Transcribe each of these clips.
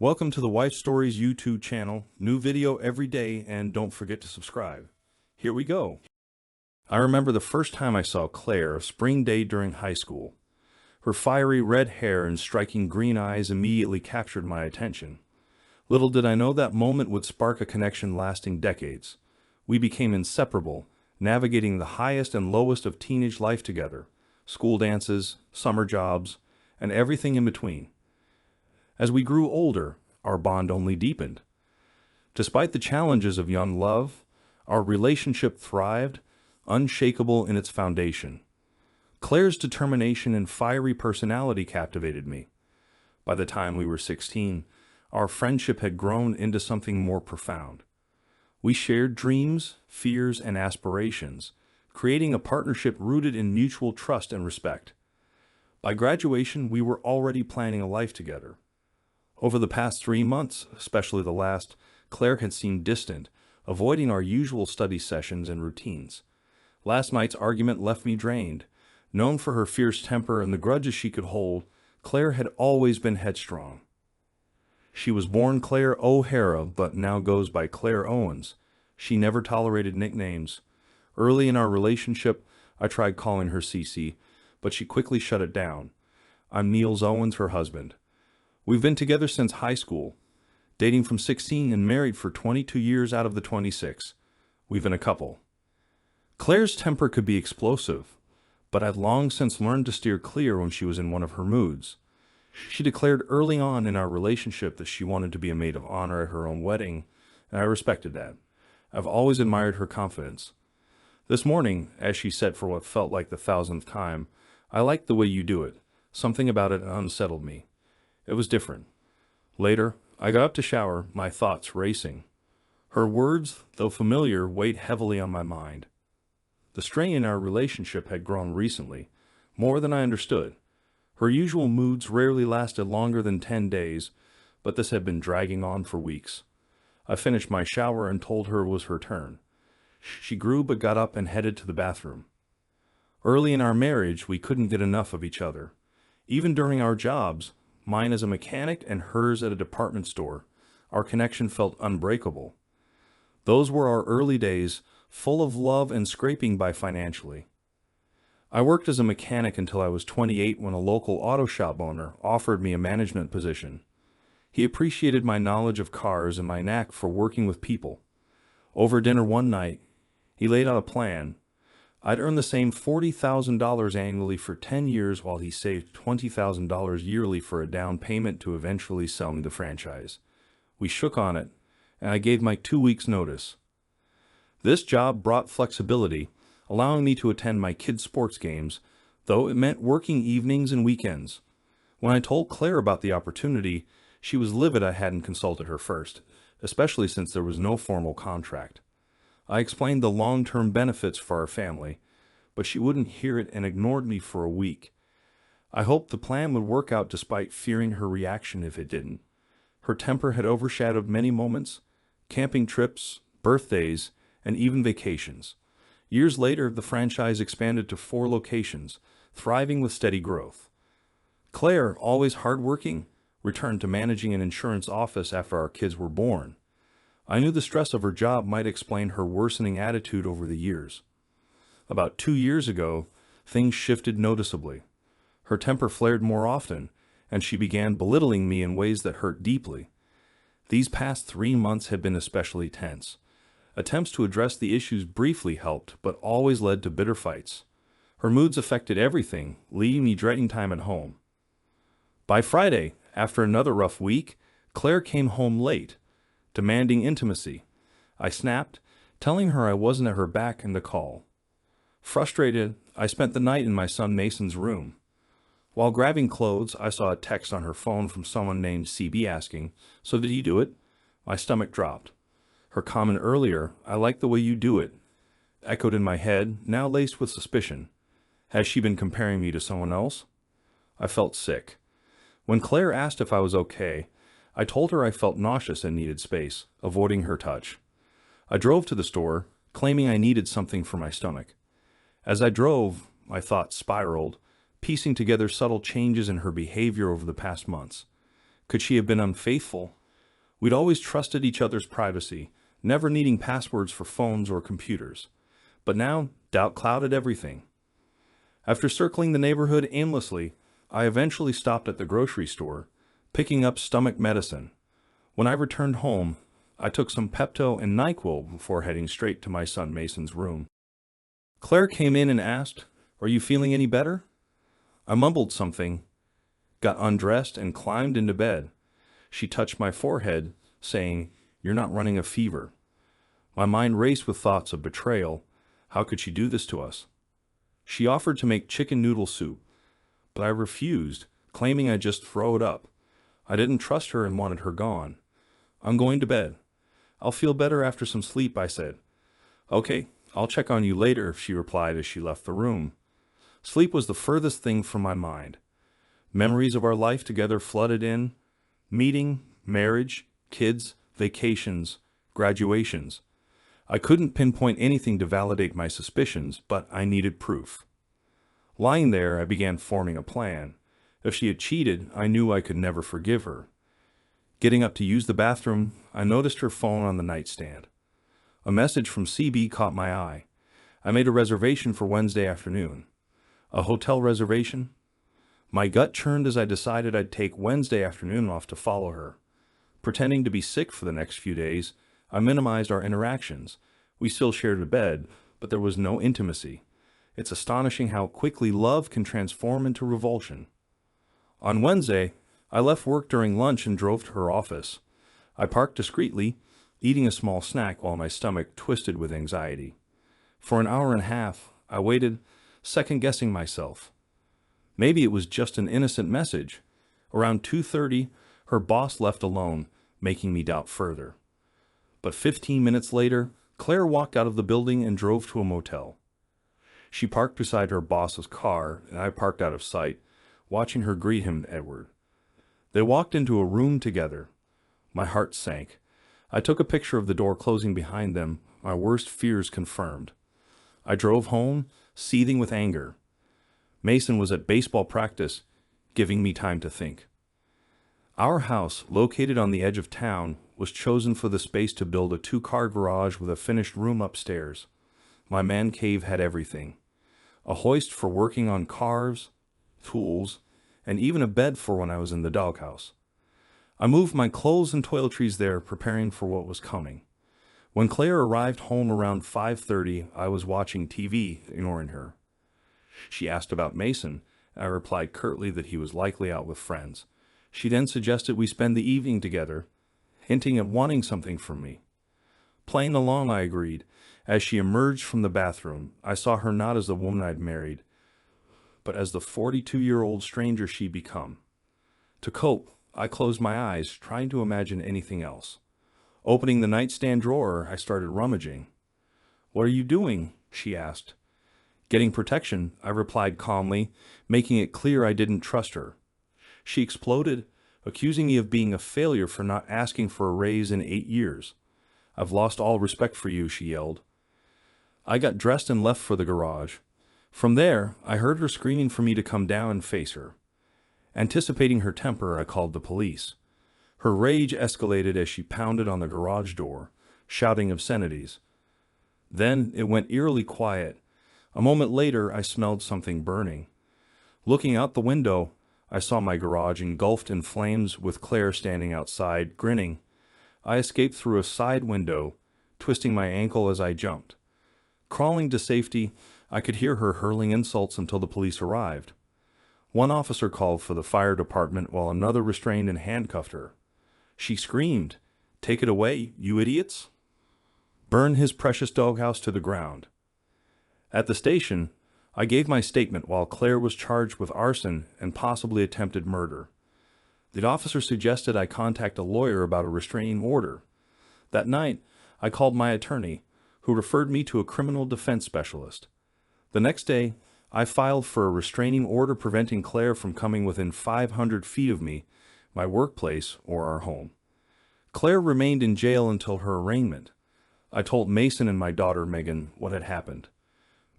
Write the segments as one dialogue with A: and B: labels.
A: Welcome to the Wife Stories YouTube channel. New video every day, and don't forget to subscribe. Here we go. I remember the first time I saw Claire, a spring day during high school. Her fiery red hair and striking green eyes immediately captured my attention. Little did I know that moment would spark a connection lasting decades. We became inseparable, navigating the highest and lowest of teenage life together, school dances, summer jobs, and everything in between. As we grew older, our bond only deepened. Despite the challenges of young love, our relationship thrived, unshakable in its foundation. Claire's determination and fiery personality captivated me. By the time we were 16, our friendship had grown into something more profound. We shared dreams, fears, and aspirations, creating a partnership rooted in mutual trust and respect. By graduation, we were already planning a life together. Over the past 3 months, especially the last, Claire had seemed distant, avoiding our usual study sessions and routines. Last night's argument left me drained. Known for her fierce temper and the grudges she could hold, Claire had always been headstrong. She was born Claire O'Hara, but now goes by Claire Owens. She never tolerated nicknames. Early in our relationship, I tried calling her Cece, but she quickly shut it down. I'm Niels Owens, her husband. We've been together since high school, dating from 16 and married for 22 years out of the 26. We've been a couple. Claire's temper could be explosive, but I'd long since learned to steer clear when she was in one of her moods. She declared early on in our relationship that she wanted to be a maid of honor at her own wedding, and I respected that. I've always admired her confidence. This morning, as she said for what felt like the 1,000th time, I liked the way you do it. Something about it unsettled me. It was different. Later, I got up to shower, my thoughts racing. Her words, though familiar, weighed heavily on my mind. The strain in our relationship had grown recently, more than I understood. Her usual moods rarely lasted longer than 10 days, but this had been dragging on for weeks. I finished my shower and told her it was her turn. She grew but got up and headed to the bathroom. Early in our marriage, we couldn't get enough of each other. Even during our jobs, mine as a mechanic and hers at a department store, our connection felt unbreakable. Those were our early days, full of love and scraping by financially. I worked as a mechanic until I was 28 when a local auto shop owner offered me a management position. He appreciated my knowledge of cars and my knack for working with people. Over dinner one night, he laid out a plan. I'd earn the same $40,000 annually for 10 years while he saved $20,000 yearly for a down payment to eventually sell me the franchise. We shook on it, and I gave my 2 weeks' notice. This job brought flexibility, allowing me to attend my kids' sports games, though it meant working evenings and weekends. When I told Claire about the opportunity, she was livid I hadn't consulted her first, especially since there was no formal contract. I explained the long-term benefits for our family, but she wouldn't hear it and ignored me for a week. I hoped the plan would work out despite fearing her reaction if it didn't. Her temper had overshadowed many moments, camping trips, birthdays, and even vacations. Years later, the franchise expanded to 4 locations, thriving with steady growth. Claire, always hardworking, returned to managing an insurance office after our kids were born. I knew the stress of her job might explain her worsening attitude over the years. About 2 years ago, things shifted noticeably. Her temper flared more often, and she began belittling me in ways that hurt deeply. These past 3 months had been especially tense. Attempts to address the issues briefly helped, but always led to bitter fights. Her moods affected everything, leaving me dreading time at home. By Friday, after another rough week, Claire came home late, demanding intimacy. I snapped, telling her I wasn't at her beck and call. Frustrated, I spent the night in my son Mason's room. While grabbing clothes, I saw a text on her phone from someone named CB asking, "So did he do it?" My stomach dropped. Her comment earlier, "I like the way you do it," echoed in my head, now laced with suspicion. Has she been comparing me to someone else? I felt sick. When Claire asked if I was okay, I told her I felt nauseous and needed space, avoiding her touch. I drove to the store, claiming I needed something for my stomach. As I drove, my thoughts spiraled, piecing together subtle changes in her behavior over the past months. Could she have been unfaithful? We'd always trusted each other's privacy, never needing passwords for phones or computers. But now, doubt clouded everything. After circling the neighborhood aimlessly, I eventually stopped at the grocery store, picking up stomach medicine. When I returned home, I took some Pepto and NyQuil before heading straight to my son Mason's room. Claire came in and asked, "Are you feeling any better?" I mumbled something, got undressed, and climbed into bed. She touched my forehead, saying, "You're not running a fever." My mind raced with thoughts of betrayal. How could she do this to us? She offered to make chicken noodle soup, but I refused, claiming I'd just throw it up. I didn't trust her and wanted her gone. "I'm going to bed. I'll feel better after some sleep," I said. "Okay, I'll check on you later," she replied as she left the room. Sleep was the furthest thing from my mind. Memories of our life together flooded in. Meeting, marriage, kids, vacations, graduations. I couldn't pinpoint anything to validate my suspicions, but I needed proof. Lying there, I began forming a plan. If she had cheated, I knew I could never forgive her. Getting up to use the bathroom, I noticed her phone on the nightstand. A message from CB caught my eye. I made a reservation for Wednesday afternoon. A hotel reservation? My gut churned as I decided I'd take Wednesday afternoon off to follow her. Pretending to be sick for the next few days, I minimized our interactions. We still shared a bed, but there was no intimacy. It's astonishing how quickly love can transform into revulsion. On Wednesday, I left work during lunch and drove to her office. I parked discreetly, eating a small snack while my stomach twisted with anxiety. For an hour and a half, I waited, second-guessing myself. Maybe it was just an innocent message. Around 2:30, her boss left alone, making me doubt further. But 15 minutes later, Claire walked out of the building and drove to a motel. She parked beside her boss's car, and I parked out of sight, watching her greet him, Edward. They walked into a room together. My heart sank. I took a picture of the door closing behind them, my worst fears confirmed. I drove home, seething with anger. Mason was at baseball practice, giving me time to think. Our house, located on the edge of town, was chosen for the space to build a 2-car garage with a finished room upstairs. My man cave had everything. A hoist for working on cars, tools, and even a bed for when I was in the doghouse. I moved my clothes and toiletries there, preparing for what was coming. When Claire arrived home around 5:30, I was watching TV, ignoring her. She asked about Mason. I replied curtly that he was likely out with friends. She then suggested we spend the evening together, hinting at wanting something from me. Playing along, I agreed. As she emerged from the bathroom, I saw her not as the woman I'd married, but as the 42-year-old stranger she'd become. To cope, I closed my eyes, trying to imagine anything else. Opening the nightstand drawer, I started rummaging. "What are you doing?" she asked. "Getting protection," I replied calmly, making it clear I didn't trust her. She exploded, accusing me of being a failure for not asking for a raise in 8 years. "I've lost all respect for you," she yelled. I got dressed and left for the garage. From there, I heard her screaming for me to come down and face her. Anticipating her temper, I called the police. Her rage escalated as she pounded on the garage door, shouting obscenities. Then it went eerily quiet. A moment later, I smelled something burning. Looking out the window, I saw my garage engulfed in flames with Claire standing outside, grinning. I escaped through a side window, twisting my ankle as I jumped. Crawling to safety, I could hear her hurling insults until the police arrived. One officer called for the fire department while another restrained and handcuffed her. She screamed, "Take it away, you idiots!" Burn his precious doghouse to the ground. At the station, I gave my statement while Claire was charged with arson and possibly attempted murder. The officer suggested I contact a lawyer about a restraining order. That night, I called my attorney, who referred me to a criminal defense specialist. The next day, I filed for a restraining order preventing Claire from coming within 500 feet of me, my workplace, or our home. Claire remained in jail until her arraignment. I told Mason and my daughter Megan what had happened.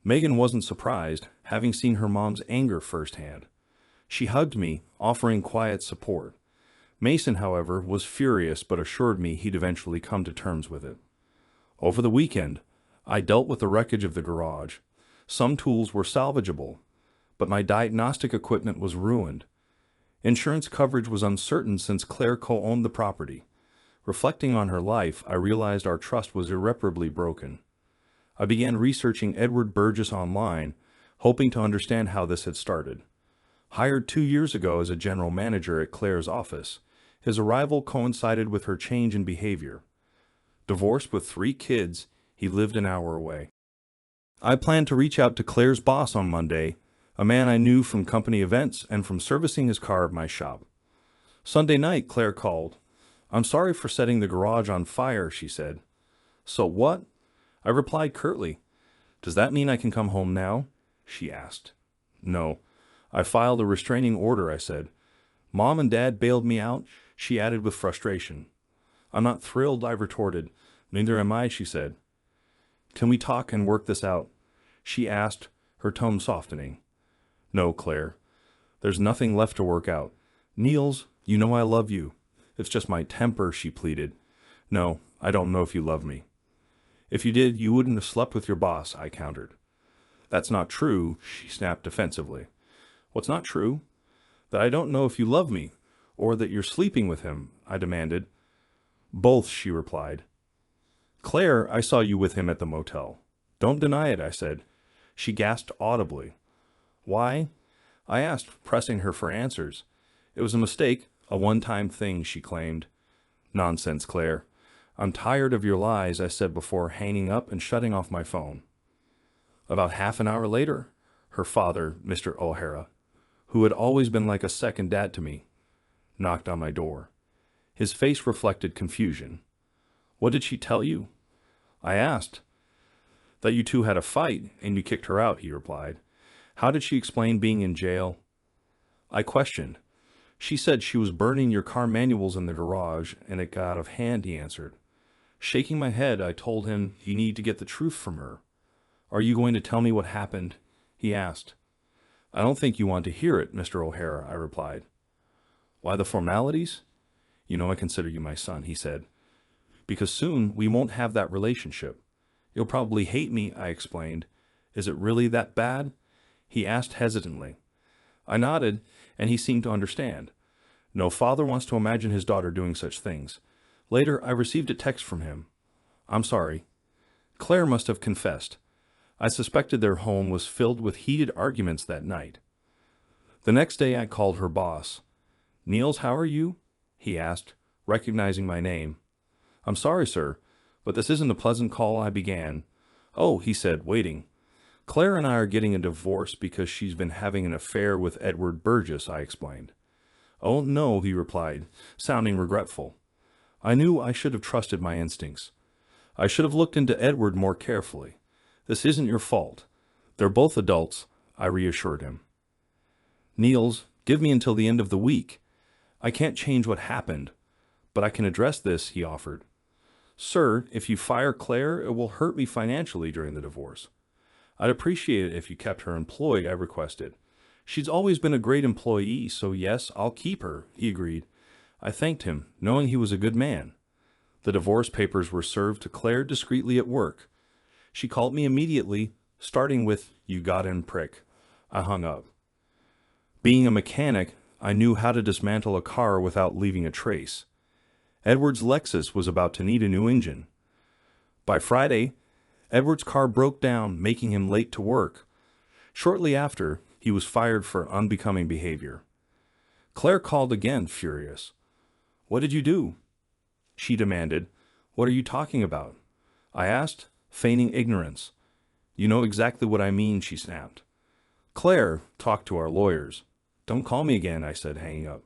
A: Megan wasn't surprised, having seen her mom's anger firsthand. She hugged me, offering quiet support. Mason, however, was furious but assured me he'd eventually come to terms with it. Over the weekend, I dealt with the wreckage of the garage. Some tools were salvageable, but my diagnostic equipment was ruined. Insurance coverage was uncertain since Claire co-owned the property. Reflecting on her life, I realized our trust was irreparably broken. I began researching Edward Burgess online, hoping to understand how this had started. Hired 2 years ago as a general manager at Claire's office, his arrival coincided with her change in behavior. Divorced with 3 kids, he lived an hour away. I planned to reach out to Claire's boss on Monday, a man I knew from company events and from servicing his car at my shop. Sunday night, Claire called. "I'm sorry for setting the garage on fire," she said. "So what?" I replied curtly. "Does that mean I can come home now?" she asked. "No. I filed a restraining order," I said. "Mom and Dad bailed me out," she added with frustration. "I'm not thrilled," I retorted. "Neither am I," she said. "Can we talk and work this out?" she asked, her tone softening. "No, Claire. There's nothing left to work out. Niels, you know I love you. It's just my temper," she pleaded. "No, I don't know if you love me." "If you did, you wouldn't have slept with your boss," I countered. "That's not true," she snapped defensively. "What's not true?" "That I don't know if you love me, or that you're sleeping with him," I demanded. "Both," she replied. "Claire, I saw you with him at the motel." "Don't deny it," I said. She gasped audibly. "Why?" I asked, pressing her for answers. "It was a mistake, a one-time thing," she claimed. "Nonsense, Claire. I'm tired of your lies," I said before hanging up and shutting off my phone. About half an hour later, her father, Mr. O'Hara, who had always been like a second dad to me, knocked on my door. His face reflected confusion. "What did she tell you?" I asked. "That you two had a fight and you kicked her out," he replied. "How did she explain being in jail?" I questioned. "She said she was burning your car manuals in the garage and it got out of hand," he answered. Shaking my head, I told him he needed to get the truth from her. "Are you going to tell me what happened?" he asked. "I don't think you want to hear it, Mr. O'Hara," I replied. "Why the formalities?" "You know I consider you my son," he said. "Because soon we won't have that relationship. You'll probably hate me," I explained. "Is it really that bad?" he asked hesitantly. I nodded, and he seemed to understand. No father wants to imagine his daughter doing such things. Later, I received a text from him. "I'm sorry." Claire must have confessed. I suspected their home was filled with heated arguments that night. The next day I called her boss. "Niels, how are you?" he asked, recognizing my name. "I'm sorry, sir, but this isn't a pleasant call," I began. "Oh," he said, waiting. "Claire and I are getting a divorce because she's been having an affair with Edward Burgess," I explained. "Oh, no," he replied, sounding regretful. I knew I should have trusted my instincts. I should have looked into Edward more carefully. "This isn't your fault. They're both adults," I reassured him. "Niels, give me until the end of the week. I can't change what happened, but I can address this," he offered. "Sir, if you fire Claire, it will hurt me financially during the divorce." "I'd appreciate it if you kept her employed," I requested. "She's always been a great employee, so yes, I'll keep her," he agreed. I thanked him, knowing he was a good man. The divorce papers were served to Claire discreetly at work. She called me immediately, starting with, "You got in, prick." I hung up. Being a mechanic, I knew how to dismantle a car without leaving a trace. Edward's Lexus was about to need a new engine. By Friday, Edward's car broke down, making him late to work. Shortly after, he was fired for unbecoming behavior. Claire called again, furious. "What did you do?" she demanded. "What are you talking about?" I asked, feigning ignorance. "You know exactly what I mean," she snapped. "Claire, talk to our lawyers." "Don't call me again," I said, hanging up.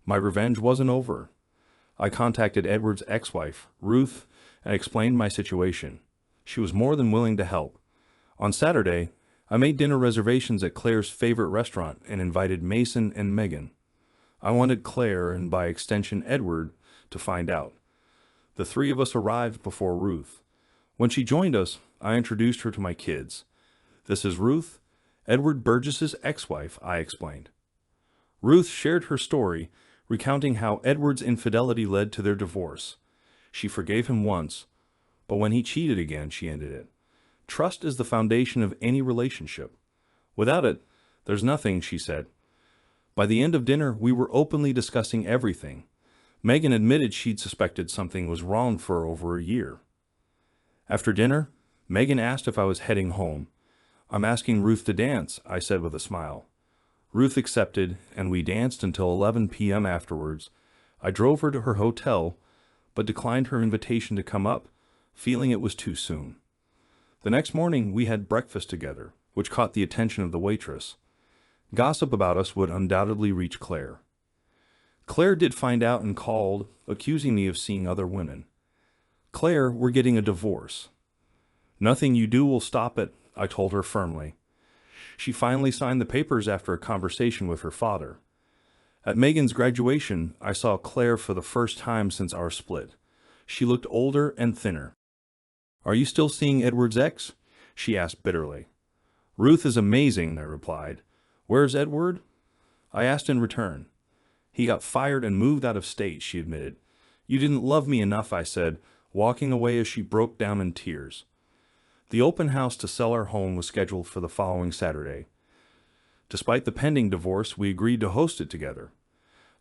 A: My revenge wasn't over. I contacted Edward's ex-wife, Ruth, and explained my situation. She was more than willing to help. On Saturday, I made dinner reservations at Claire's favorite restaurant and invited Mason and Megan. I wanted Claire, and by extension Edward, to find out. The 3 of us arrived before Ruth. When she joined us, I introduced her to my kids. "This is Ruth, Edward Burgess's ex-wife," I explained. Ruth shared her story, recounting how Edward's infidelity led to their divorce. She forgave him once, but when he cheated again, she ended it. Trust is the foundation of any relationship. Without it, there's nothing, she said. By the end of dinner, we were openly discussing everything. Megan admitted she'd suspected something was wrong for over a year. After dinner, Megan asked if I was heading home. "I'm asking Ruth to dance," I said with a smile. Ruth accepted, and we danced until 11 p.m. afterwards. I drove her to her hotel, but declined her invitation to come up, feeling it was too soon. The next morning, we had breakfast together, which caught the attention of the waitress. Gossip about us would undoubtedly reach Claire. Claire did find out and called, accusing me of seeing other women. "Claire, we're getting a divorce." "Nothing you do will stop it," I told her firmly. She finally signed the papers after a conversation with her father. At Megan's graduation, I saw Claire for the first time since our split. She looked older and thinner. "Are you still seeing Edward's ex?" she asked bitterly. "Ruth is amazing," I replied. "Where's Edward?" I asked in return. "He got fired and moved out of state," she admitted. "You didn't love me enough," I said, walking away as she broke down in tears. The open house to sell our home was scheduled for the following Saturday. Despite the pending divorce, we agreed to host it together.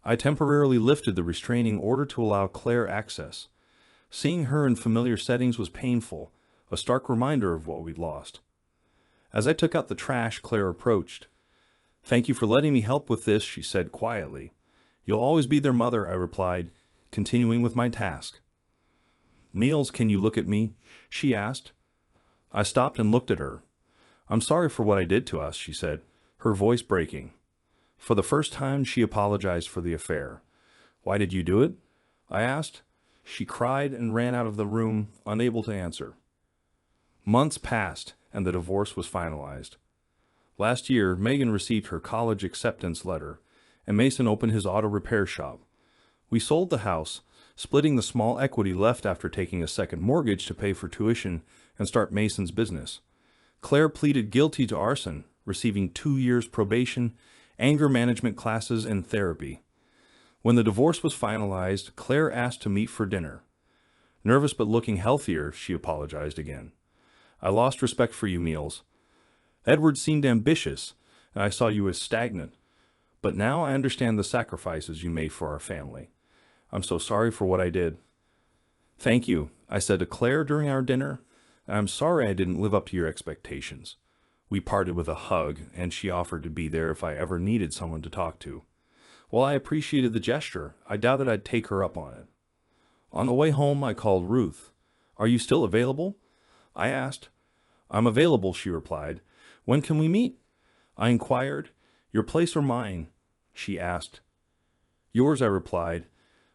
A: I temporarily lifted the restraining order to allow Claire access. Seeing her in familiar settings was painful, a stark reminder of what we'd lost. As I took out the trash, Claire approached. "Thank you for letting me help with this," she said quietly. "You'll always be their mother," I replied, continuing with my task. "Meals, can you look at me?" she asked. I stopped and looked at her. "I'm sorry for what I did to us," she said, her voice breaking. For the first time, she apologized for the affair. "Why did you do it?" I asked. She cried and ran out of the room, unable to answer. Months passed, and the divorce was finalized. Last year, Megan received her college acceptance letter, and Mason opened his auto repair shop. We sold the house, splitting the small equity left after taking a second mortgage to pay for tuition and start Mason's business. Claire pleaded guilty to arson, receiving 2 years probation, anger management classes, and therapy. When the divorce was finalized, Claire asked to meet for dinner. Nervous but looking healthier, she apologized again. "I lost respect for you, Meals. Edward seemed ambitious, and I saw you as stagnant. But now I understand the sacrifices you made for our family. I'm so sorry for what I did." "Thank you," I said to Claire during our dinner. "I'm sorry I didn't live up to your expectations." We parted with a hug, and she offered to be there if I ever needed someone to talk to. While I appreciated the gesture, I doubted I'd take her up on it. On the way home, I called Ruth. "Are you still available?" I asked. "I'm available," she replied. "When can we meet?" I inquired. "Your place or mine?" she asked. "Yours," I replied.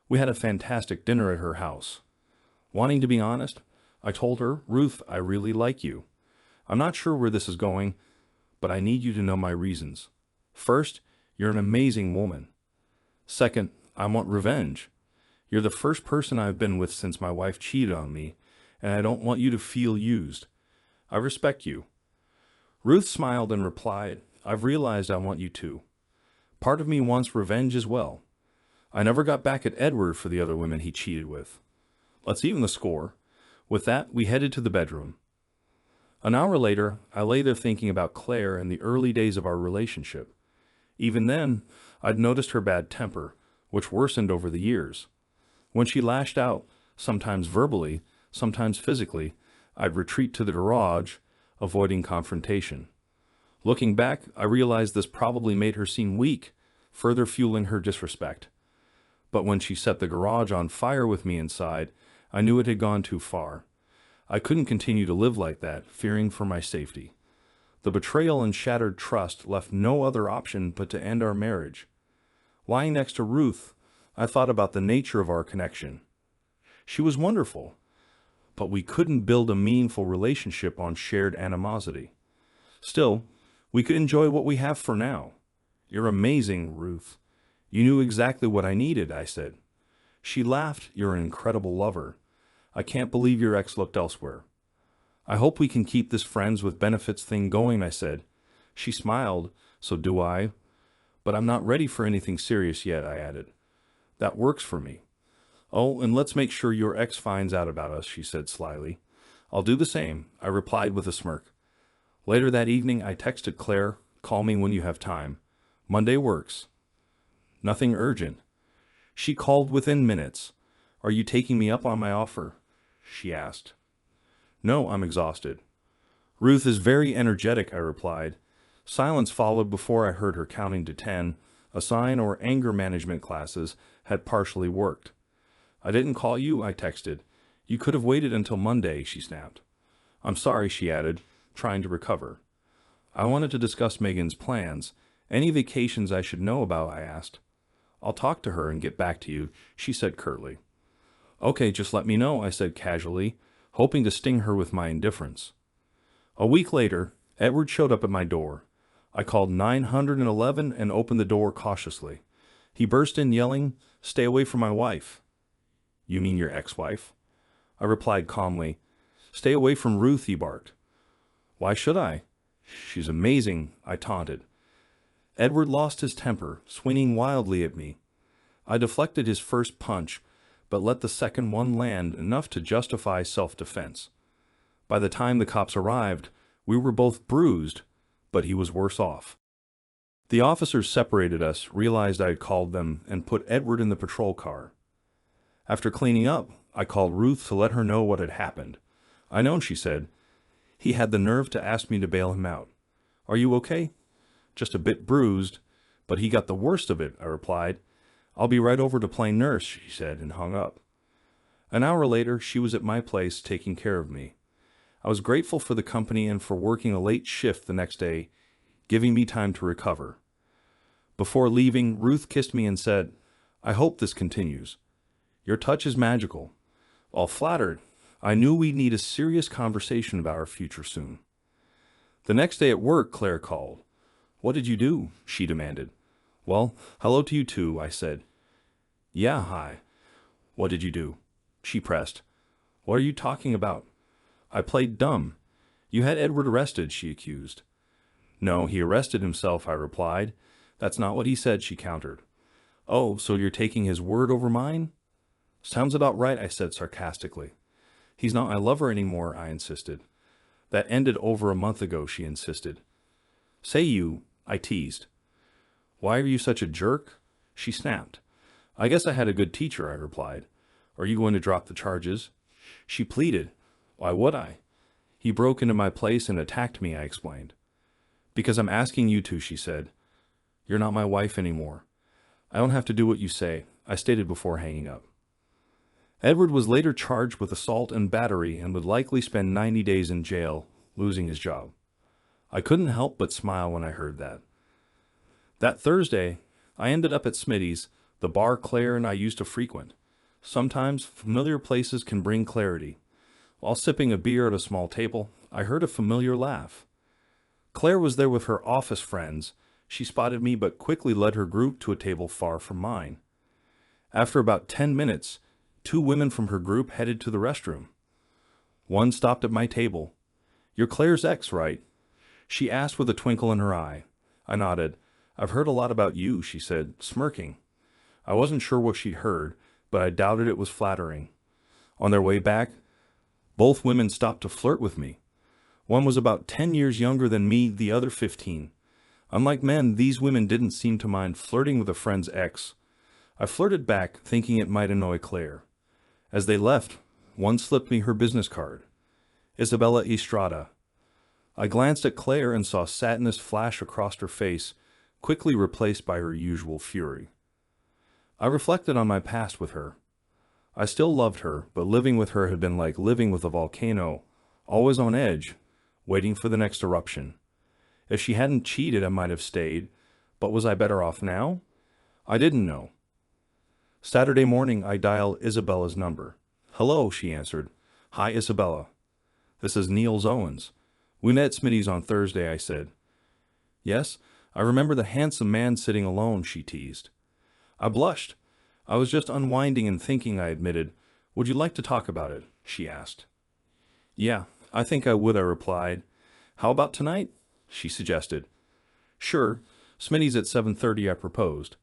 A: We had a fantastic dinner at her house. Wanting to be honest, I told her, "Ruth, I really like you. I'm not sure where this is going, but I need you to know my reasons. First, you're an amazing woman. Second, I want revenge. You're the first person I've been with since my wife cheated on me, and I don't want you to feel used. I respect you." Ruth smiled and replied, "I've realized I want you too. Part of me wants revenge as well. I never got back at Edward for the other women he cheated with. Let's even the score." With that, we headed to the bedroom. An hour later, I lay there thinking about Claire and the early days of our relationship. Even then, I'd noticed her bad temper, which worsened over the years. When she lashed out, sometimes verbally, sometimes physically, I'd retreat to the garage, avoiding confrontation. Looking back, I realized this probably made her seem weak, further fueling her disrespect. But when she set the garage on fire with me inside, I knew it had gone too far. I couldn't continue to live like that, fearing for my safety. The betrayal and shattered trust left no other option but to end our marriage. Lying next to Ruth, I thought about the nature of our connection. She was wonderful, but we couldn't build a meaningful relationship on shared animosity. Still, we could enjoy what we have for now. "You're amazing, Ruth. You knew exactly what I needed," I said. She laughed. "You're an incredible lover. I can't believe your ex looked elsewhere." "I hope we can keep this friends with benefits thing going," I said. She smiled. "So do I. But I'm not ready for anything serious yet," I added. That works for me. Oh, and let's make sure your ex finds out about us, she said slyly. I'll do the same, I replied with a smirk. Later that evening, I texted Claire, call me when you have time. Monday works. Nothing urgent. She called within minutes. Are you taking me up on my offer? She asked. No, I'm exhausted. Ruth is very energetic, I replied. Silence followed before I heard her counting to 10. A sign or anger management classes had partially worked. I didn't call you, I texted. You could have waited until Monday, she snapped. I'm sorry, she added, trying to recover. I wanted to discuss Megan's plans. Any vacations I should know about, I asked. I'll talk to her and get back to you, she said curtly. Okay, just let me know, I said casually, hoping to sting her with my indifference. A week later, Edward showed up at my door. I called 911 and opened the door cautiously. He burst in yelling, "Stay away from my wife." You mean your ex-wife? I replied calmly. Stay away from Ruth, he barked. Why should I? She's amazing, I taunted. Edward lost his temper, swinging wildly at me. I deflected his first punch, but let the second one land enough to justify self-defense. By the time the cops arrived, we were both bruised, but he was worse off. The officers separated us, realized I had called them, and put Edward in the patrol car. After cleaning up, I called Ruth to let her know what had happened. I know, she said. He had the nerve to ask me to bail him out. Are you okay? Just a bit bruised, but he got the worst of it, I replied. I'll be right over to play nurse, she said, and hung up. An hour later, she was at my place taking care of me. I was grateful for the company and for working a late shift the next day, giving me time to recover. Before leaving, Ruth kissed me and said, I hope this continues. Your touch is magical. All flattered, I knew we'd need a serious conversation about our future soon. The next day at work, Claire called. What did you do? She demanded. Well, hello to you too, I said. Yeah, hi. What did you do? She pressed. What are you talking about? I played dumb. You had Edward arrested, she accused. No, he arrested himself, I replied. That's not what he said, she countered. Oh, so you're taking his word over mine? Sounds about right, I said sarcastically. He's not my lover anymore, I insisted. That ended over a month ago, she insisted. Say you, I teased. Why are you such a jerk? She snapped. I guess I had a good teacher, I replied. Are you going to drop the charges? She pleaded. Why would I? He broke into my place and attacked me, I explained. Because I'm asking you to, she said. You're not my wife anymore. I don't have to do what you say, I stated before hanging up. Edward was later charged with assault and battery and would likely spend 90 days in jail, losing his job. I couldn't help but smile when I heard that. That Thursday, I ended up at Smitty's, the bar Claire and I used to frequent. Sometimes familiar places can bring clarity. While sipping a beer at a small table, I heard a familiar laugh. Claire was there with her office friends. She spotted me but quickly led her group to a table far from mine. After about 10 minutes, 2 women from her group headed to the restroom. One stopped at my table. You're Claire's ex, right? She asked with a twinkle in her eye. I nodded. I've heard a lot about you, she said, smirking. I wasn't sure what she'd heard, but I doubted it was flattering. On their way back, both women stopped to flirt with me. One was about 10 years younger than me, the other 15. Unlike men, these women didn't seem to mind flirting with a friend's ex. I flirted back, thinking it might annoy Claire. As they left, one slipped me her business card. Isabella Estrada. I glanced at Claire and saw sadness flash across her face, quickly replaced by her usual fury. I reflected on my past with her. I still loved her, but living with her had been like living with a volcano, always on edge, waiting for the next eruption. If she hadn't cheated, I might have stayed, but was I better off now? I didn't know. Saturday morning, I dialed Isabella's number. Hello, she answered. Hi, Isabella. This is Niels Owens. We met at Smitty's on Thursday, I said. Yes, I remember the handsome man sitting alone, she teased. I blushed. I was just unwinding and thinking, I admitted. Would you like to talk about it? She asked. Yeah, I think I would, I replied. How about tonight? She suggested. Sure. Smitty's at 7:30, I proposed.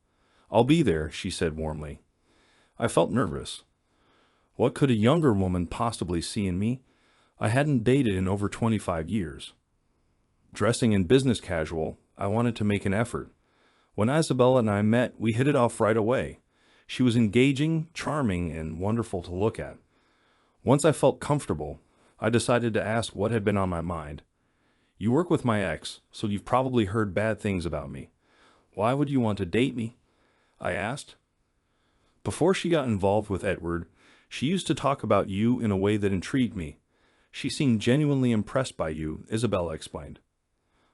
A: I'll be there, she said warmly. I felt nervous. What could a younger woman possibly see in me? I hadn't dated in over 25 years. Dressing in business casual, I wanted to make an effort. When Isabella and I met, we hit it off right away. She was engaging, charming, and wonderful to look at. Once I felt comfortable, I decided to ask what had been on my mind. You work with my ex, so you've probably heard bad things about me. Why would you want to date me? I asked. Before she got involved with Edward, she used to talk about you in a way that intrigued me. She seemed genuinely impressed by you, Isabella explained.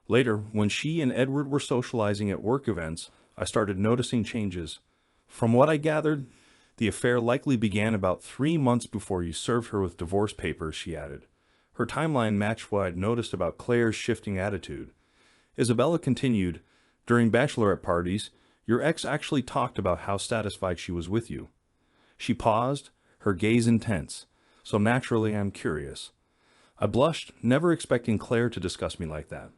A: Later, when she and Edward were socializing at work events, I started noticing changes. From what I gathered, the affair likely began about 3 months before you served her with divorce papers, she added. Her timeline matched what I'd noticed about Claire's shifting attitude. Isabella continued, during bachelorette parties, your ex actually talked about how satisfied she was with you. She paused, her gaze intense, so naturally I'm curious. I blushed, never expecting Claire to discuss me like that.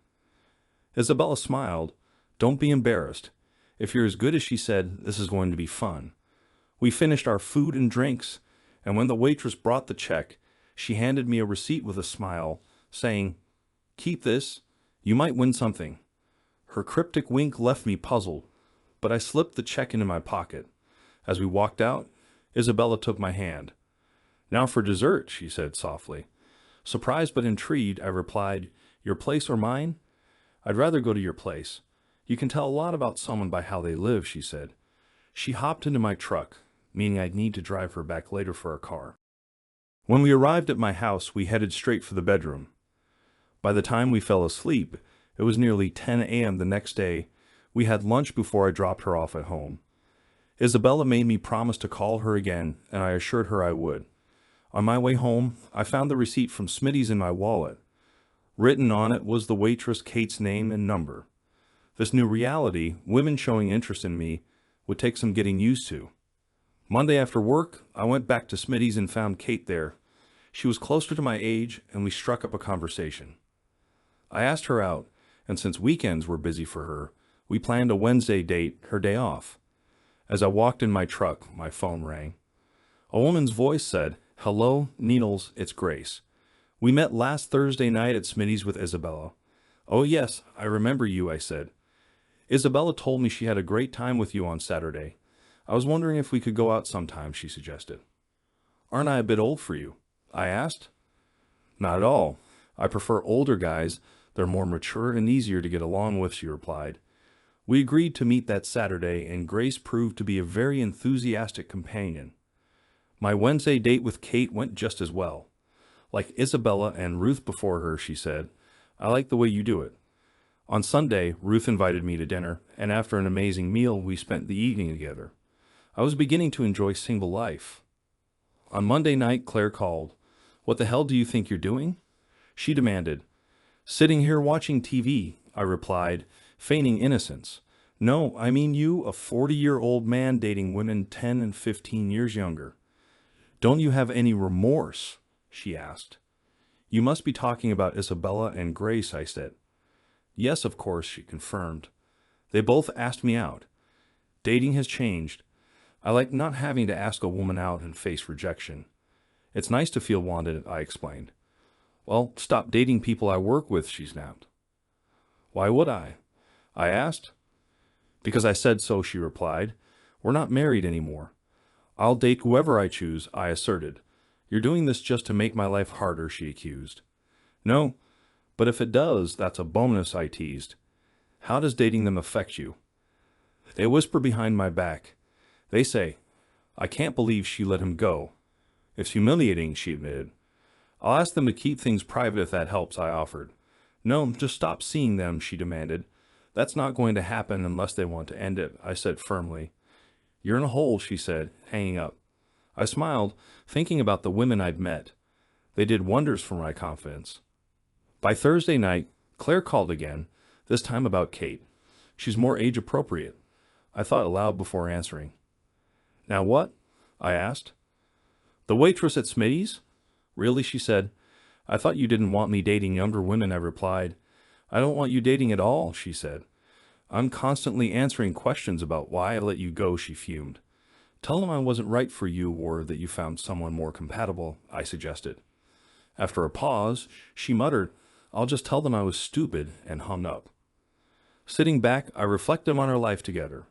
A: Isabella smiled. Don't be embarrassed. If you're as good as she said, this is going to be fun. We finished our food and drinks, and when the waitress brought the check, she handed me a receipt with a smile, saying, "Keep this. You might win something." Her cryptic wink left me puzzled, but I slipped the check into my pocket. As we walked out, Isabella took my hand. "Now for dessert," she said softly. Surprised but intrigued, I replied, "Your place or mine?" "I'd rather go to your place. You can tell a lot about someone by how they live," she said. She hopped into my truck, meaning I'd need to drive her back later for a car. When we arrived at my house, we headed straight for the bedroom. By the time we fell asleep, it was nearly 10 a.m. the next day. We had lunch before I dropped her off at home. Isabella made me promise to call her again, and I assured her I would. On my way home, I found the receipt from Smitty's in my wallet. Written on it was the waitress Kate's name and number. This new reality, women showing interest in me, would take some getting used to. Monday after work, I went back to Smitty's and found Kate there. She was closer to my age, and we struck up a conversation. I asked her out, and since weekends were busy for her, we planned a Wednesday date, her day off. As I walked in my truck, my phone rang. A woman's voice said, "Hello, Needles, it's Grace. We met last Thursday night at Smitty's with Isabella." "Oh yes, I remember you," I said. "Isabella told me she had a great time with you on Saturday. I was wondering if we could go out sometime," she suggested. "Aren't I a bit old for you?" I asked. "Not at all. I prefer older guys. They're more mature and easier to get along with," she replied. We agreed to meet that Saturday, and Grace proved to be a very enthusiastic companion. My Wednesday date with Kate went just as well. Like Isabella and Ruth before her, she said, "I like the way you do it." On Sunday, Ruth invited me to dinner, and after an amazing meal, we spent the evening together. I was beginning to enjoy single life. On Monday night, Claire called. "What the hell do you think you're doing?" she demanded. "Sitting here watching TV," I replied, feigning innocence. "No, I mean you, a 40-year-old man dating women 10 and 15 years younger." "Don't you have any remorse?" she asked. "You must be talking about Isabella and Grace," I said. "Yes, of course," she confirmed. "They both asked me out. Dating has changed. I like not having to ask a woman out and face rejection. It's nice to feel wanted," I explained. "Well, stop dating people I work with," she snapped. "Why would I?" I asked. "Because I said so," she replied. "We're not married anymore." "I'll date whoever I choose," I asserted. "You're doing this just to make my life harder," she accused. "No, but if it does, that's a bonus," I teased. "How does dating them affect you?" They whisper behind my back. They say, "I can't believe she let him go." "It's humiliating," she admitted. "I'll ask them to keep things private if that helps," I offered. "No, just stop seeing them," she demanded. "That's not going to happen unless they want to end it," I said firmly. "You're in a hole," she said, hanging up. I smiled, thinking about the women I'd met. They did wonders for my confidence. By Thursday night, Claire called again, this time about Kate. "She's more age-appropriate." I thought aloud before answering. "Now what?" I asked. "The waitress at Smitty's?" "Really?" she said. "I thought you didn't want me dating younger women," I replied. "I don't want you dating at all," she said. "I'm constantly answering questions about why I let you go," she fumed. Tell them I wasn't right for you or that you found someone more compatible, I suggested. After a pause, she muttered, I'll just tell them I was stupid, and hung up. Sitting back, I reflected on our life together.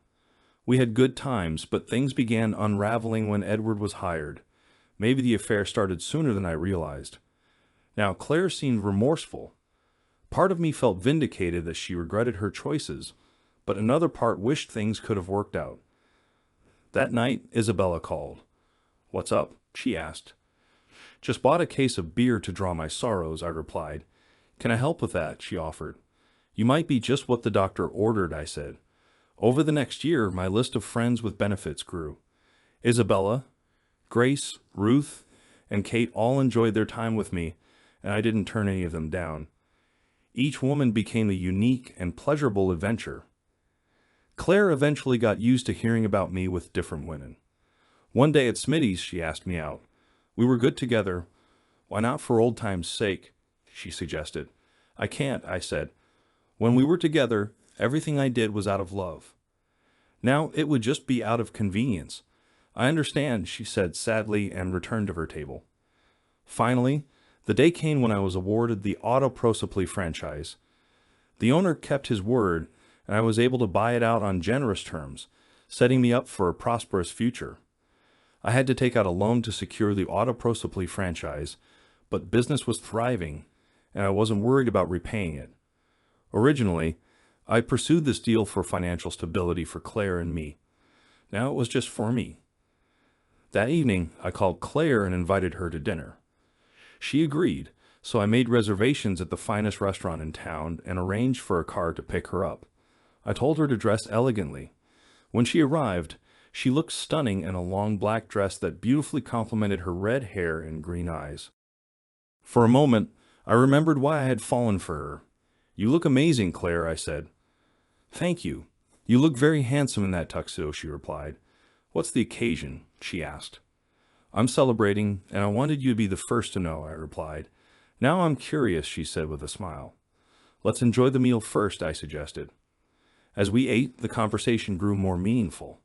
A: We had good times, but things began unraveling when Edward was hired. Maybe the affair started sooner than I realized. Now, Claire seemed remorseful. Part of me felt vindicated that she regretted her choices, but another part wished things could have worked out. That night, Isabella called. What's up? She asked. Just bought a case of beer to draw my sorrows, I replied. Can I help with that? She offered. You might be just what the doctor ordered, I said. Over the next year, my list of friends with benefits grew. Isabella, Grace, Ruth, and Kate all enjoyed their time with me, and I didn't turn any of them down. Each woman became a unique and pleasurable adventure. Claire eventually got used to hearing about me with different women. One day at Smitty's, she asked me out. We were good together. Why not for old time's sake? She suggested. I can't, I said. When we were together, everything I did was out of love. Now it would just be out of convenience. I understand, she said sadly and returned to her table. Finally, the day came when I was awarded the Autoprosoply franchise. The owner kept his word, and I was able to buy it out on generous terms, setting me up for a prosperous future. I had to take out a loan to secure the Autoprosoply franchise, but business was thriving, and I wasn't worried about repaying it. Originally, I pursued this deal for financial stability for Claire and me. Now it was just for me. That evening, I called Claire and invited her to dinner. She agreed, so I made reservations at the finest restaurant in town and arranged for a car to pick her up. I told her to dress elegantly. When she arrived, she looked stunning in a long black dress that beautifully complemented her red hair and green eyes. For a moment, I remembered why I had fallen for her. You look amazing, Claire, I said. Thank you. You look very handsome in that tuxedo, she replied. What's the occasion? She asked. I'm celebrating, and I wanted you to be the first to know, I replied. Now I'm curious, she said with a smile. Let's enjoy the meal first, I suggested. As we ate, the conversation grew more meaningful.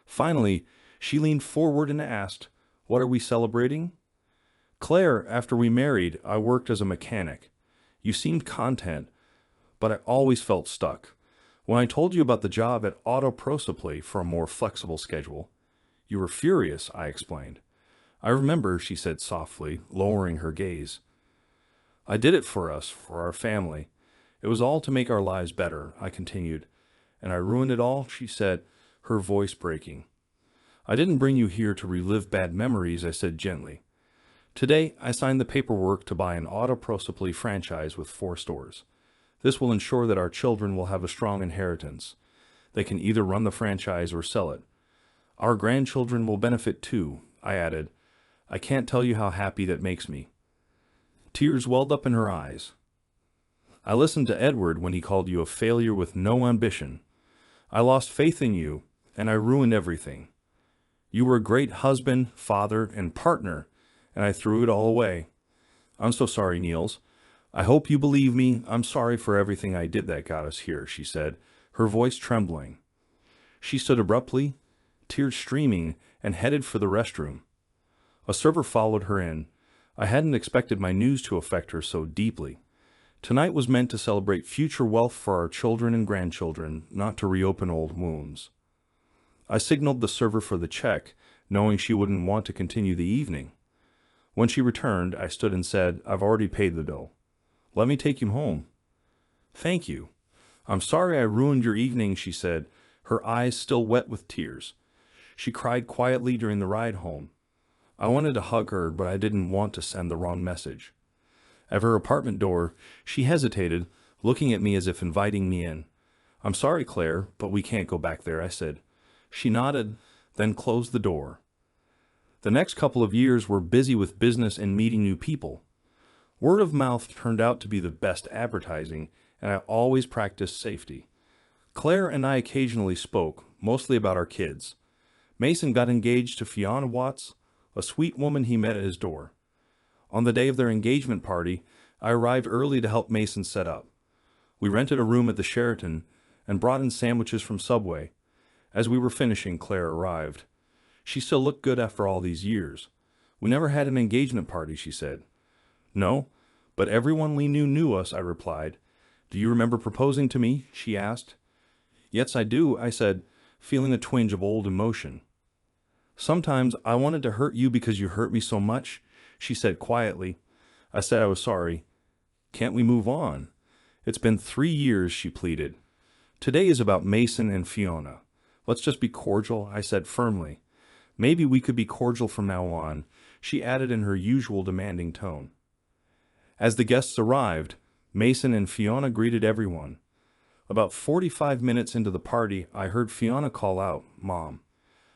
A: Finally, she leaned forward and asked, What are we celebrating? Claire, after we married, I worked as a mechanic. You seemed content, but I always felt stuck. When I told you about the job at Autoprosoply for a more flexible schedule, you were furious, I explained. I remember, she said softly, lowering her gaze. I did it for us, for our family. It was all to make our lives better, I continued. And I ruined it all, she said, her voice breaking. I didn't bring you here to relive bad memories, I said gently. Today, I signed the paperwork to buy an Autoprosoply franchise with 4 stores. This will ensure that our children will have a strong inheritance. They can either run the franchise or sell it. Our grandchildren will benefit too, I added. I can't tell you how happy that makes me. Tears welled up in her eyes. I listened to Edward when he called you a failure with no ambition. I lost faith in you, and I ruined everything. You were a great husband, father, and partner, and I threw it all away. I'm so sorry, Niels. I hope you believe me. I'm sorry for everything I did that got us here, she said, her voice trembling. She stood abruptly, tears streaming, and headed for the restroom. A server followed her in. I hadn't expected my news to affect her so deeply. Tonight was meant to celebrate future wealth for our children and grandchildren, not to reopen old wounds. I signaled the server for the check, knowing she wouldn't want to continue the evening. When she returned, I stood and said, I've already paid the bill. Let me take you home. Thank you. I'm sorry I ruined your evening, she said, her eyes still wet with tears. She cried quietly during the ride home. I wanted to hug her, but I didn't want to send the wrong message. At her apartment door, she hesitated, looking at me as if inviting me in. I'm sorry, Claire, but we can't go back there, I said. She nodded, then closed the door. The next couple of years were busy with business and meeting new people. Word of mouth turned out to be the best advertising, and I always practiced safety. Claire and I occasionally spoke, mostly about our kids. Mason got engaged to Fiona Watts, a sweet woman he met at his door. On the day of their engagement party, I arrived early to help Mason set up. We rented a room at the Sheraton and brought in sandwiches from Subway. As we were finishing, Claire arrived. She still looked good after all these years. We never had an engagement party, she said. No, but everyone we knew us, I replied. Do you remember proposing to me? She asked. Yes, I do, I said, feeling a twinge of old emotion. Sometimes I wanted to hurt you because you hurt me so much, she said quietly. I said I was sorry. Can't we move on? It's been 3 years, she pleaded. Today is about Mason and Fiona. Let's just be cordial, I said firmly. Maybe we could be cordial from now on, she added in her usual demanding tone. As the guests arrived, Mason and Fiona greeted everyone. About 45 minutes into the party, I heard Fiona call out, Mom.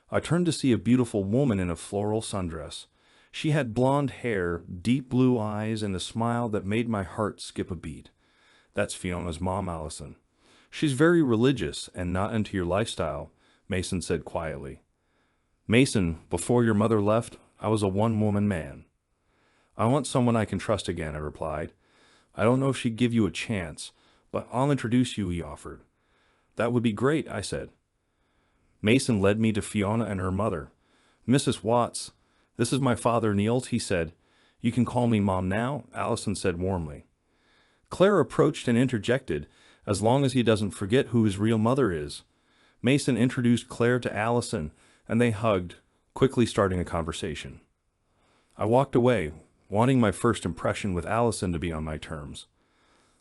A: I turned to see a beautiful woman in a floral sundress. She had blonde hair, deep blue eyes, and a smile that made my heart skip a beat. That's Fiona's mom, Allison. She's very religious and not into your lifestyle, Mason said quietly. Mason, before your mother left, I was a one-woman man. I want someone I can trust again, I replied. I don't know if she'd give you a chance, but I'll introduce you, he offered. That would be great, I said. Mason led me to Fiona and her mother. Mrs. Watts, this is my father, Niels, he said. You can call me Mom now, Allison said warmly. Claire approached and interjected, as long as he doesn't forget who his real mother is. Mason introduced Claire to Allison, and they hugged, quickly starting a conversation. I walked away, wanting my first impression with Allison to be on my terms.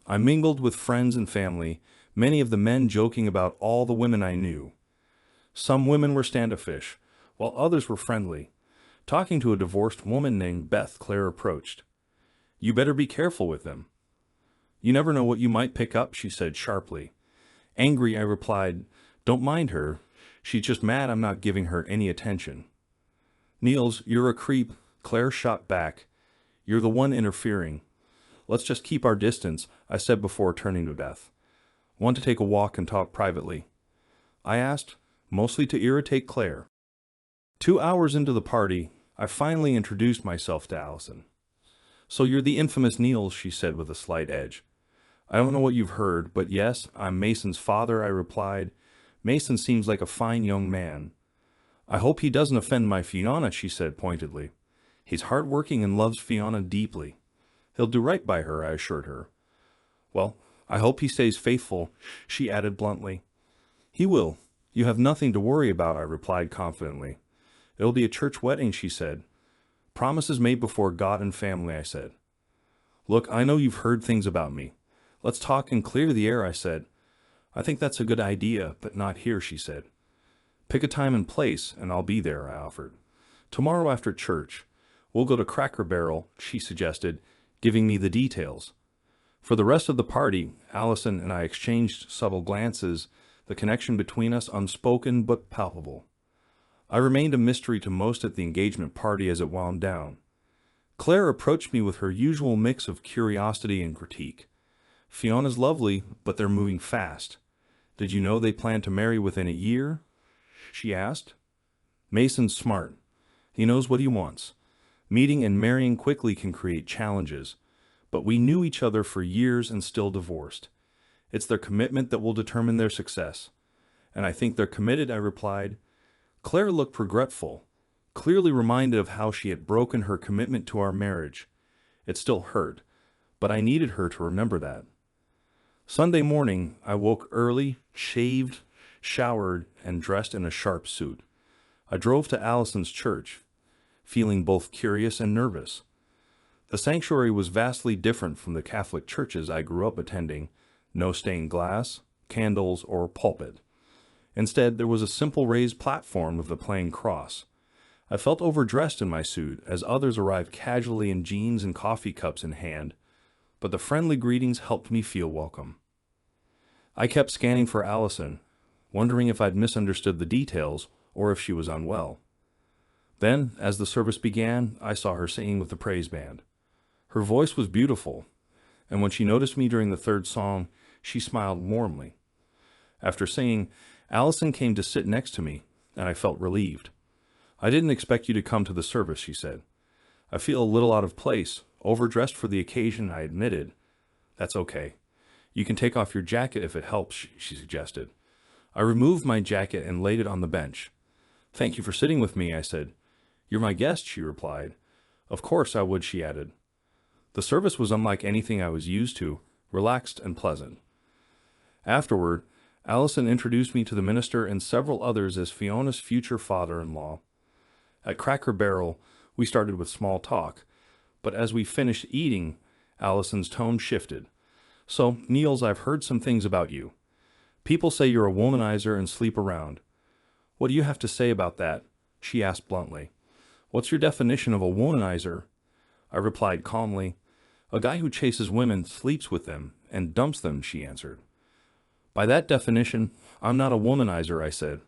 A: I mingled with friends and family, many of the men joking about all the women I knew. Some women were standoffish, while others were friendly. Talking to a divorced woman named Beth, Claire approached. You better be careful with them. You never know what you might pick up, she said sharply. Angry, I replied, Don't mind her. She's just mad I'm not giving her any attention. Niels, you're a creep, Claire shot back. You're the one interfering. Let's just keep our distance, I said before turning to Beth. Want to take a walk and talk privately? I asked, mostly to irritate Claire. 2 hours into the party, I finally introduced myself to Allison. So you're the infamous Niels, she said with a slight edge. I don't know what you've heard, but yes, I'm Mason's father, I replied. Mason seems like a fine young man. I hope he doesn't offend my Fiona, she said pointedly. He's hardworking and loves Fiona deeply. He'll do right by her, I assured her. Well, I hope he stays faithful, she added bluntly. He will. You have nothing to worry about, I replied confidently. It'll be a church wedding, she said. Promises made before God and family, I said. Look, I know you've heard things about me. Let's talk and clear the air, I said. I think that's a good idea, but not here, she said. Pick a time and place, and I'll be there, I offered. Tomorrow after church. We'll go to Cracker Barrel, she suggested, giving me the details. For the rest of the party, Allison and I exchanged subtle glances, the connection between us unspoken but palpable. I remained a mystery to most at the engagement party as it wound down. Claire approached me with her usual mix of curiosity and critique. Fiona's lovely, but they're moving fast. Did you know they plan to marry within a year? She asked. Mason's smart. He knows what he wants. Meeting and marrying quickly can create challenges, but we knew each other for years and still divorced. It's their commitment that will determine their success. And I think they're committed, I replied. Claire looked regretful, clearly reminded of how she had broken her commitment to our marriage. It still hurt, but I needed her to remember that. Sunday morning, I woke early, shaved, showered, and dressed in a sharp suit. I drove to Allison's church, feeling both curious and nervous. The sanctuary was vastly different from the Catholic churches I grew up attending. No stained glass, candles, or pulpit. Instead, there was a simple raised platform with a plain cross. I felt overdressed in my suit as others arrived casually in jeans and coffee cups in hand, but the friendly greetings helped me feel welcome. I kept scanning for Allison, wondering if I'd misunderstood the details or if she was unwell. Then, as the service began, I saw her singing with the praise band. Her voice was beautiful, and when she noticed me during the third song, she smiled warmly. After singing, Allison came to sit next to me, and I felt relieved. I didn't expect you to come to the service, she said. I feel a little out of place, overdressed for the occasion, I admitted. That's okay. You can take off your jacket if it helps, she suggested. I removed my jacket and laid it on the bench. Thank you for sitting with me, I said. You're my guest, she replied. Of course I would, she added. The service was unlike anything I was used to, relaxed and pleasant. Afterward, Allison introduced me to the minister and several others as Fiona's future father-in-law. At Cracker Barrel, we started with small talk, but as we finished eating, Allison's tone shifted. So, Niels, I've heard some things about you. People say you're a womanizer and sleep around. What do you have to say about that? She asked bluntly. What's your definition of a womanizer? I replied calmly. A guy who chases women, sleeps with them, and dumps them, she answered. By that definition, I'm not a womanizer, I said.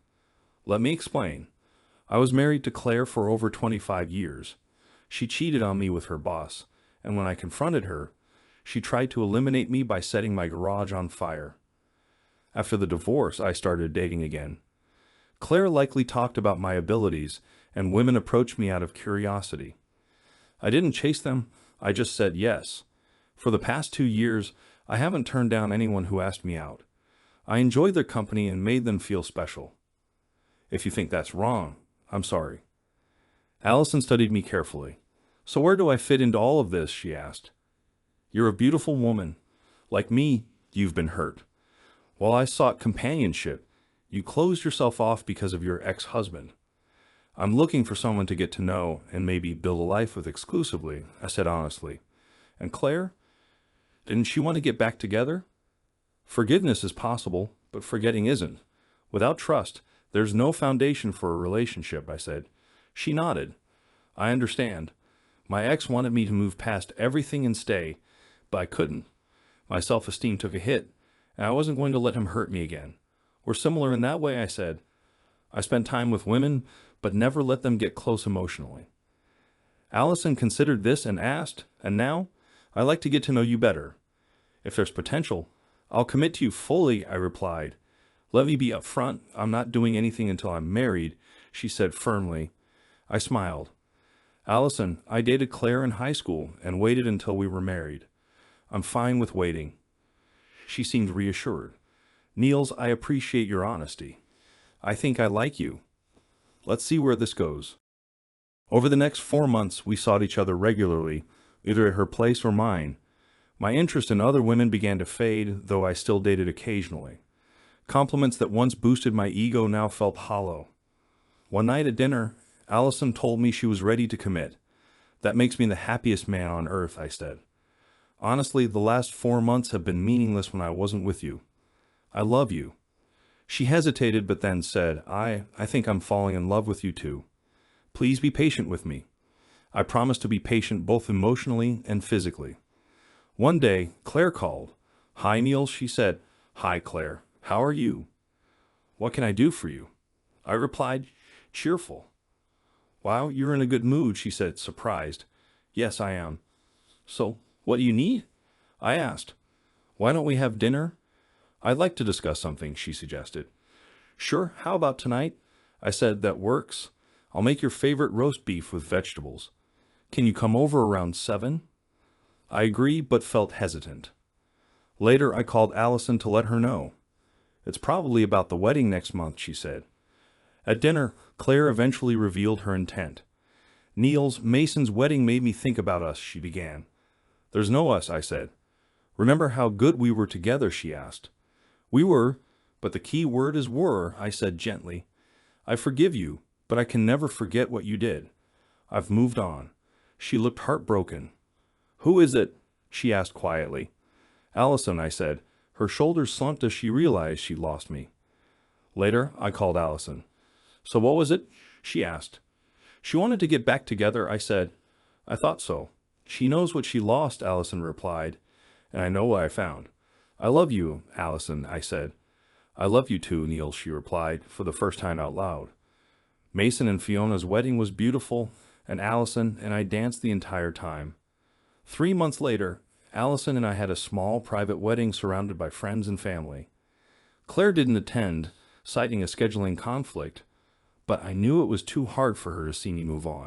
A: Let me explain. I was married to Claire for over 25 years. She cheated on me with her boss, and when I confronted her, she tried to eliminate me by setting my garage on fire. After the divorce, I started dating again. Claire likely talked about my abilities, and women approached me out of curiosity. I didn't chase them, I just said yes. For the past 2 years, I haven't turned down anyone who asked me out. I enjoyed their company and made them feel special. If you think that's wrong, I'm sorry. Allison studied me carefully. So where do I fit into all of this, she asked. You're a beautiful woman. Like me, you've been hurt. While I sought companionship, you closed yourself off because of your ex-husband. I'm looking for someone to get to know and maybe build a life with exclusively, I said honestly. And Claire? Didn't she want to get back together? Forgiveness is possible, but forgetting isn't. Without trust, there's no foundation for a relationship, I said. She nodded. I understand. My ex wanted me to move past everything and stay, but I couldn't. My self-esteem took a hit, and I wasn't going to let him hurt me again. We're similar in that way, I said. I spent time with women, but never let them get close emotionally. Allison considered this and asked, and now, I'd like to get to know you better. If there's potential, I'll commit to you fully, I replied. Let me be upfront, I'm not doing anything until I'm married, she said firmly. I smiled. Allison, I dated Claire in high school and waited until we were married. I'm fine with waiting. She seemed reassured. Niels, I appreciate your honesty. I think I like you. Let's see where this goes. Over the next 4 months, we sought each other regularly, either at her place or mine. My interest in other women began to fade, though I still dated occasionally. Compliments that once boosted my ego now felt hollow. One night at dinner, Allison told me she was ready to commit. That makes me the happiest man on earth, I said. Honestly, the last 4 months have been meaningless when I wasn't with you. I love you. She hesitated but then said, I think I'm falling in love with you too. Please be patient with me. I promise to be patient both emotionally and physically. One day, Claire called. Hi, Niels, she said. Hi, Claire. How are you? What can I do for you? I replied, cheerful. Wow, you're in a good mood, she said, surprised. Yes, I am. So, what do you need? I asked. Why don't we have dinner? I'd like to discuss something, she suggested. Sure, how about tonight? I said, that works. I'll make your favorite roast beef with vegetables. Can you come over around 7? I agreed, but felt hesitant. Later, I called Allison to let her know. It's probably about the wedding next month, she said. At dinner, Claire eventually revealed her intent. Niels, Mason's wedding made me think about us, she began. There's no us, I said. Remember how good we were together, she asked. We were, but the key word is were, I said gently. I forgive you, but I can never forget what you did. I've moved on. She looked heartbroken. Who is it? She asked quietly. Allison, I said. Her shoulders slumped as she realized she'd lost me. Later, I called Allison. So what was it? She asked. She wanted to get back together, I said. I thought so. She knows what she lost, Allison replied, and I know what I found. I love you, Allison, I said. I love you too, Niels, she replied, for the first time out loud. Mason and Fiona's wedding was beautiful, and Allison and I danced the entire time. 3 months later, Allison and I had a small private wedding surrounded by friends and family. Claire didn't attend, citing a scheduling conflict, but I knew it was too hard for her to see me move on.